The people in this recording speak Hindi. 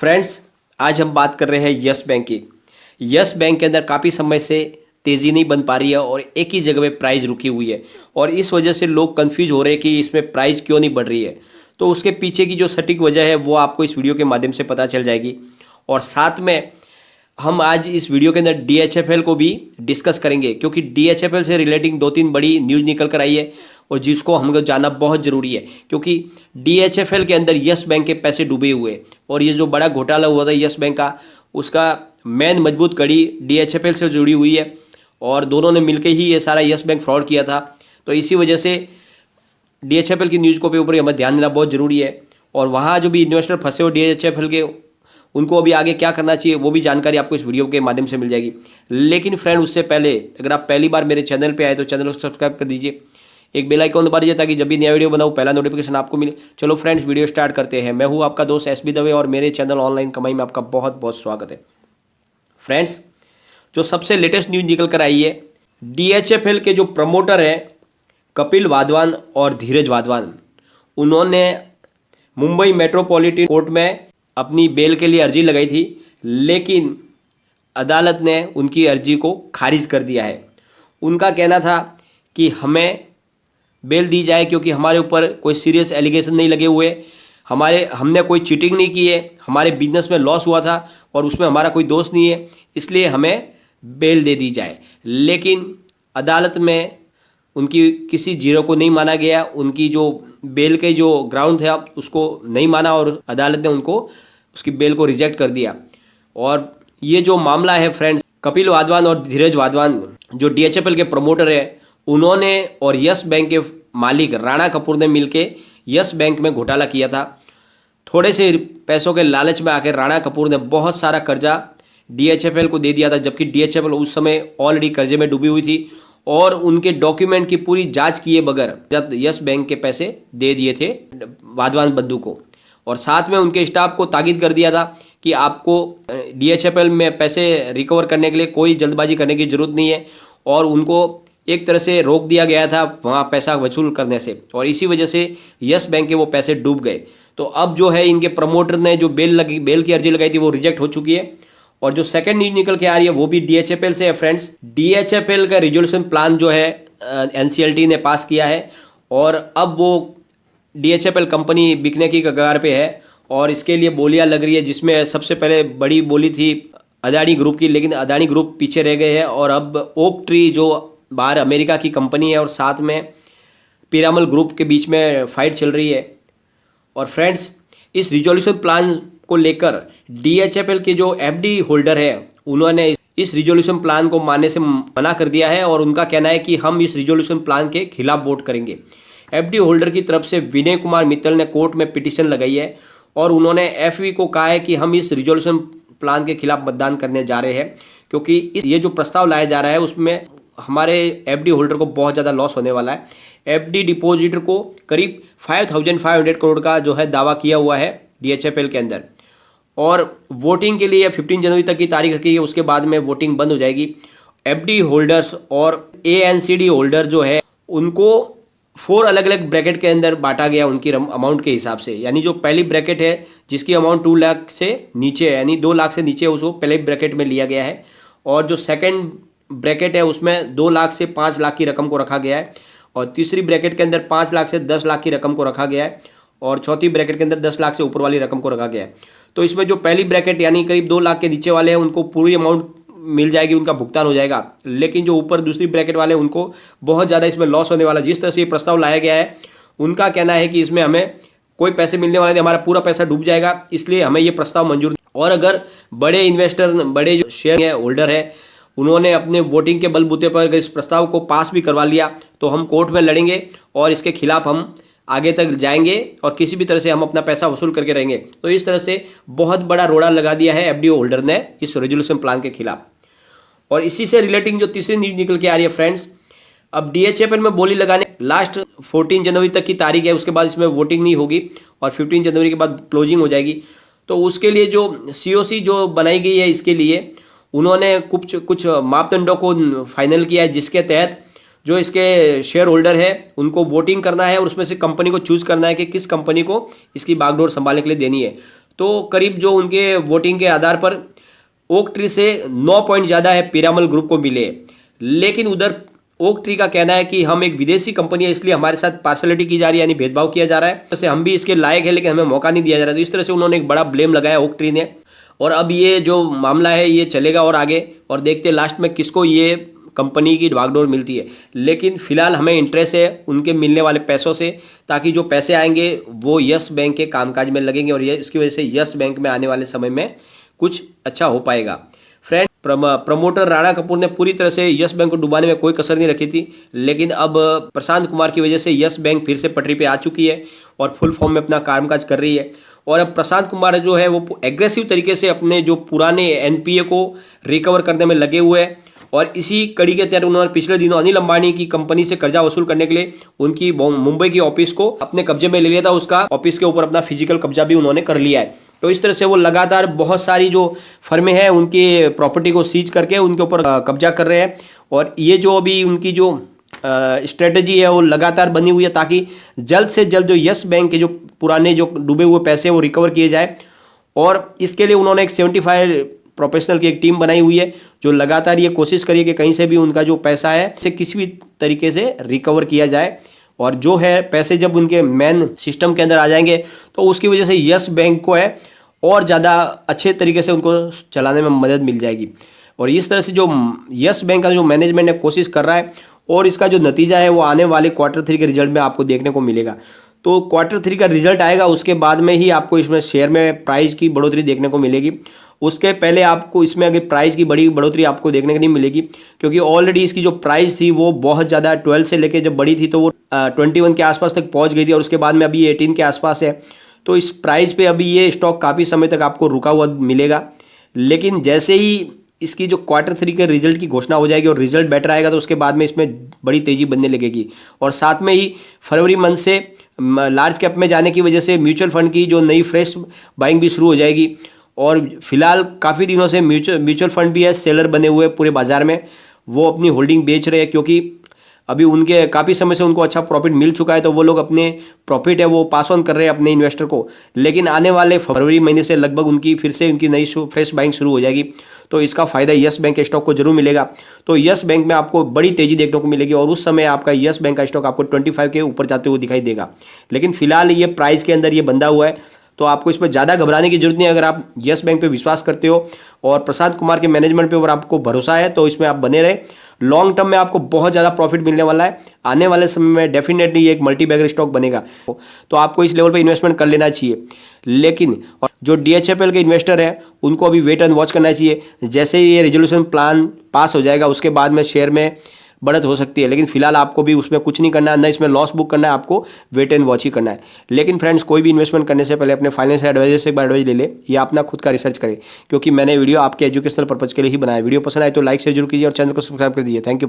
फ्रेंड्स, आज हम बात कर रहे हैं यस बैंक की। यस बैंक के अंदर काफ़ी समय से तेज़ी नहीं बन पा रही है और एक ही जगह पे प्राइस रुकी हुई है और इस वजह से लोग कंफ्यूज हो रहे हैं कि इसमें प्राइस क्यों नहीं बढ़ रही है। तो उसके पीछे की जो सटीक वजह है वो आपको इस वीडियो के माध्यम से पता चल जाएगी। और साथ में हम आज इस वीडियो के अंदर DHFL को भी डिस्कस करेंगे, क्योंकि DHFL से रिलेटिंग 2-3 बड़ी न्यूज़ निकल कर आई है और जिसको हमको जानना बहुत ज़रूरी है, क्योंकि DHFL के अंदर यस बैंक के पैसे डूबे हुए और ये जो बड़ा घोटाला हुआ था यस बैंक का, उसका मेन मजबूत कड़ी DHFL से जुड़ी हुई है और दोनों ने मिलकर ही ये सारा यस बैंक फ्रॉड किया था। तो इसी वजह से DHFL की न्यूज़ को पे ऊपर हमें ध्यान देना बहुत ज़रूरी है और वहाँ जो भी इन्वेस्टर फंसे हो DHFL के, उनको अभी आगे क्या करना चाहिए वो भी जानकारी आपको इस वीडियो के माध्यम से मिल जाएगी। लेकिन फ्रेंड, उससे पहले अगर आप पहली बार मेरे चैनल पे आए तो चैनल को सब्सक्राइब कर दीजिए, एक बेल आइकन दबा दीजिए ताकि जब भी नया वीडियो बनाऊँ पहला नोटिफिकेशन आपको मिले। चलो फ्रेंड्स, वीडियो स्टार्ट करते हैं। मैं हूँ आपका दोस्त SB दवे और मेरे चैनल ऑनलाइन कमाई में आपका बहुत बहुत स्वागत है। फ्रेंड्स, जो सबसे लेटेस्ट न्यूज़ निकल कर आई है, DHFL के जो प्रमोटर हैं कपिल वाधवान और धीरज वाधवान, उन्होंने मुंबई मेट्रोपॉलिटन कोर्ट में अपनी बेल के लिए अर्जी लगाई थी, लेकिन अदालत ने उनकी अर्जी को खारिज कर दिया है। उनका कहना था कि हमें बेल दी जाए क्योंकि हमारे ऊपर कोई सीरियस एलिगेशन नहीं लगे हुए, हमने कोई चीटिंग नहीं की है, हमारे बिजनेस में लॉस हुआ था और उसमें हमारा कोई दोष नहीं है, इसलिए हमें बेल दे दी जाए। लेकिन अदालत में उनकी किसी जीरो को नहीं माना गया, उनकी जो बेल के जो ग्राउंड थे उसको नहीं माना और अदालत ने उनको उसकी बेल को रिजेक्ट कर दिया। और ये जो मामला है फ्रेंड्स, कपिल वाधवान और धीरज वाधवान जो DHFL के प्रमोटर है, उन्होंने और यस बैंक के मालिक राणा कपूर ने मिलके यस बैंक में घोटाला किया था। थोड़े से पैसों के लालच में आकर राणा कपूर ने बहुत सारा कर्जा DHFL को दे दिया था, जबकि DHFL उस समय ऑलरेडी कर्जे में डूबी हुई थी और उनके डॉक्यूमेंट की पूरी जांच किए बगैर यस बैंक के पैसे दे दिए थे वाधवान बंधु को। और साथ में उनके स्टाफ को ताकीद कर दिया था कि आपको DHFL में पैसे रिकवर करने के लिए कोई जल्दबाजी करने की ज़रूरत नहीं है, और उनको एक तरह से रोक दिया गया था वहाँ पैसा वसूल करने से, और इसी वजह से यस बैंक के वो पैसे डूब गए। तो अब जो है इनके प्रमोटर ने जो बेल की अर्जी लगाई थी वो रिजेक्ट हो चुकी है। और जो सेकंड न्यूज निकल के आ रही है वो भी DHFL से है फ्रेंड्स। DHFL का रिजोल्यूशन प्लान जो है NCLT ने पास किया है और अब वो DHFL कंपनी बिकने की कगार पे है और इसके लिए बोलियां लग रही है, जिसमें सबसे पहले बड़ी बोली थी अदानी ग्रुप की, लेकिन अदानी ग्रुप पीछे रह गए हैं और अब ओक ट्री जो बाहर अमेरिका की कंपनी है और साथ में पिरामल ग्रुप के बीच में फाइट चल रही है। और फ्रेंड्स, इस रिजोल्यूशन प्लान को लेकर DHFL के जो FD होल्डर है उन्होंने इस रिजोल्यूशन प्लान को मानने से मना कर दिया है और उनका कहना है कि हम इस रिजोल्यूशन प्लान के खिलाफ वोट करेंगे। FD होल्डर की तरफ से विनय कुमार मित्तल ने कोर्ट में पिटीशन लगाई है और उन्होंने FV को कहा है कि हम इस रिजोल्यूशन प्लान के खिलाफ मतदान करने जा रहे हैं, क्योंकि ये जो प्रस्ताव लाया जा रहा है उसमें हमारे FD होल्डर को बहुत ज़्यादा लॉस होने वाला है। FD डिपॉजिटर को करीब 5,500 करोड़ का जो है दावा किया हुआ है DHFL के अंदर, और वोटिंग के लिए 15 जनवरी तक की तारीख रखी है, उसके बाद में वोटिंग बंद हो जाएगी। FD होल्डर्स और ANCD होल्डर जो है उनको 4 अलग अलग ब्रैकेट के अंदर बांटा गया उनकी अमाउंट के हिसाब से। यानी जो पहली ब्रैकेट है जिसकी अमाउंट 2 लाख से नीचे है, यानी 2 लाख से नीचे, उसको पहले ब्रैकेट में लिया गया है, और जो सेकेंड ब्रैकेट है उसमें 2 लाख से 5 लाख की रकम को रखा गया है, और तीसरी ब्रैकेट के अंदर 5 लाख से 10 लाख की रकम को रखा गया है, और चौथी ब्रैकेट के अंदर 10 लाख से ऊपर वाली रकम को रखा गया है। तो इसमें जो पहली ब्रैकेट यानी करीब 2 लाख के नीचे वाले हैं उनको पूरी अमाउंट मिल जाएगी, उनका भुगतान हो जाएगा, लेकिन जो ऊपर दूसरी ब्रैकेट वाले उनको बहुत ज़्यादा इसमें लॉस होने वाला। जिस तरह से ये प्रस्ताव लाया गया है, उनका कहना है कि इसमें हमें कोई पैसे मिलने वाले नहीं, हमारा पूरा पैसा डूब जाएगा, इसलिए हमें ये प्रस्ताव मंजूर। और अगर बड़े इन्वेस्टर, बड़े जो शेयर होल्डर है, उन्होंने अपने वोटिंग के बलबूते पर अगर इस प्रस्ताव को पास भी करवा लिया तो हम कोर्ट में लड़ेंगे और इसके खिलाफ हम आगे तक जाएंगे और किसी भी तरह से हम अपना पैसा वसूल करके रहेंगे। तो इस तरह से बहुत बड़ा रोड़ा लगा दिया है FD होल्डर ने इस रेजोल्यूशन प्लान के खिलाफ। और इसी से रिलेटिंग जो तीसरी न्यूज निकल के आ रही है फ्रेंड्स, अब DHFL में बोली लगाने लास्ट 14 जनवरी तक की तारीख है, उसके बाद इसमें वोटिंग नहीं होगी और 15 जनवरी के बाद क्लोजिंग हो जाएगी। तो उसके लिए जो COC जो बनाई गई है, इसके लिए उन्होंने कुछ मापदंडों को फाइनल किया है, जिसके तहत जो इसके शेयर होल्डर है उनको वोटिंग करना है और उसमें से कंपनी को चूज करना है कि किस कंपनी को इसकी बागडोर संभालने के लिए देनी है। तो करीब जो उनके वोटिंग के आधार पर ओक ट्री से 9 पॉइंट ज़्यादा है पीरामल ग्रुप को मिले। लेकिन उधर ओक ट्री का कहना है कि हम एक विदेशी कंपनी है, इसलिए हमारे साथ पार्शलिटी की जा रही है, यानी भेदभाव किया जा रहा है, जैसे हम भी इसके लायक है लेकिन हमें मौका नहीं दिया जा रहा है। तो इस तरह से उन्होंने एक बड़ा ब्लेम लगाया ओक ट्री ने। और अब ये जो मामला है ये चलेगा और आगे, और देखते हैं लास्ट में किसको ये कंपनी की भागडोर मिलती है। लेकिन फिलहाल हमें इंटरेस्ट है उनके मिलने वाले पैसों से, ताकि जो पैसे आएंगे वो यस बैंक के कामकाज में लगेंगे और ये इसकी वजह से यस बैंक में आने वाले समय में कुछ अच्छा हो पाएगा। फ्रेंड, प्रमोटर राणा कपूर ने पूरी तरह से यस बैंक को डुबाने में कोई कसर नहीं रखी थी, लेकिन अब प्रशांत कुमार की वजह से यस बैंक फिर से पटरी पे आ चुकी है और फुल फॉर्म में अपना कामकाज कर रही है। और अब प्रशांत कुमार जो है वो एग्रेसिव तरीके से अपने जो पुराने एनपीए को रिकवर करने में लगे हुए हैं। और इसी कड़ी के तहत उन्होंने पिछले दिनों अनिल अंबानी की कंपनी से कर्जा वसूल करने के लिए उनकी मुंबई की ऑफिस को अपने कब्जे में ले लिया था। उसका ऑफिस के ऊपर अपना फिजिकल कब्जा भी उन्होंने कर लिया है। तो इस तरह से वो लगातार बहुत सारी जो फर्में हैं उनकी प्रॉपर्टी को सीज करके उनके ऊपर कब्जा कर रहे हैं। और ये जो अभी उनकी जो स्ट्रेटजी है वो लगातार बनी हुई है, ताकि जल्द से जल्द जो यस बैंक के जो पुराने जो डूबे हुए पैसे वो रिकवर किए जाए। और इसके लिए उन्होंने एक 75 प्रोफेशनल की एक टीम बनाई हुई है जो लगातार ये कोशिश करिए कि कहीं से भी उनका जो पैसा है उसे किसी भी तरीके से रिकवर किया जाए। और जो है पैसे जब उनके मेन सिस्टम के अंदर आ जाएंगे तो उसकी वजह से यस बैंक को है और ज़्यादा अच्छे तरीके से उनको चलाने में मदद मिल जाएगी। और इस तरह से जो यस बैंक का जो मैनेजमेंट है कोशिश कर रहा है, और इसका जो नतीजा है वो आने वाले Q3 के रिजल्ट में आपको देखने को मिलेगा। तो Q3 का रिजल्ट आएगा, उसके बाद में ही आपको इसमें शेयर में प्राइस की बढ़ोतरी देखने को मिलेगी। उसके पहले आपको इसमें अगर प्राइस की बड़ी बढ़ोतरी आपको देखने को नहीं मिलेगी, क्योंकि ऑलरेडी इसकी जो प्राइस थी वो बहुत ज़्यादा 12 से लेके जब बढ़ी थी तो वो 21 के आसपास तक पहुंच गई थी, और उसके बाद में अभी 18 के आसपास है। तो इस प्राइस पे अभी ये स्टॉक काफ़ी समय तक आपको रुका हुआ मिलेगा। लेकिन जैसे ही इसकी जो Q3 के रिजल्ट की घोषणा हो जाएगी और रिजल्ट बेटर आएगा तो उसके बाद में इसमें बड़ी तेज़ी बनने लगेगी। और साथ में ही फरवरी मंथ से लार्ज कैप में जाने की वजह से म्यूचुअल फंड की जो नई फ्रेश बाइंग भी शुरू हो जाएगी। और फिलहाल काफ़ी दिनों से म्यूचुअल फंड भी है सेलर बने हुए पूरे बाजार में, वो अपनी होल्डिंग बेच रहे हैं, क्योंकि अभी उनके काफ़ी समय से उनको अच्छा प्रॉफिट मिल चुका है, तो वो लोग अपने प्रॉफिट है वो पास ऑन कर रहे हैं अपने इन्वेस्टर को। लेकिन आने वाले फरवरी महीने से लगभग उनकी फिर से उनकी नई फ्रेश बाइंग शुरू हो जाएगी, तो इसका फ़ायदा यस बैंक के स्टॉक को जरूर मिलेगा। तो यस बैंक में आपको बड़ी तेज़ी देखने को मिलेगी और उस समय आपका यस बैंक का स्टॉक आपको 25 के ऊपर जाते हुए दिखाई देगा। लेकिन फिलहाल ये प्राइस के अंदर ये बंधा हुआ है, तो आपको इसमें ज़्यादा घबराने की जरूरत नहीं है। अगर आप यस बैंक पे विश्वास करते हो और प्रशांत कुमार के मैनेजमेंट पे अगर आपको भरोसा है तो इसमें आप बने रहे। लॉन्ग टर्म में आपको बहुत ज़्यादा प्रॉफिट मिलने वाला है। आने वाले समय में डेफिनेटली ये एक मल्टी बैगर स्टॉक बनेगा, तो आपको इस लेवल पे इन्वेस्टमेंट कर लेना चाहिए। लेकिन जो DHFL के इन्वेस्टर हैं उनको अभी वेट एंड वॉच करना चाहिए। जैसे ही ये रेजोल्यूशन प्लान पास हो जाएगा उसके बाद में शेयर में बढ़त हो सकती है, लेकिन फिलहाल आपको भी उसमें कुछ नहीं करना है, ना इसमें लॉस बुक करना है, आपको वेट एंड वॉच ही करना है। लेकिन फ्रेंड्स, कोई भी इन्वेस्टमेंट करने से पहले अपने फाइनेंशियल एडवाइजर से एक बार एडवाइस ले ले या अपना खुद का रिसर्च करें, क्योंकि मैंने वीडियो आपके एजुकेशनल पर्पज के लिए ही बनाया। वीडियो पसंद आए तो लाइक शेयर जरूर कीजिए और चैनल को सब्सक्राइब कर दीजिए। Thank you.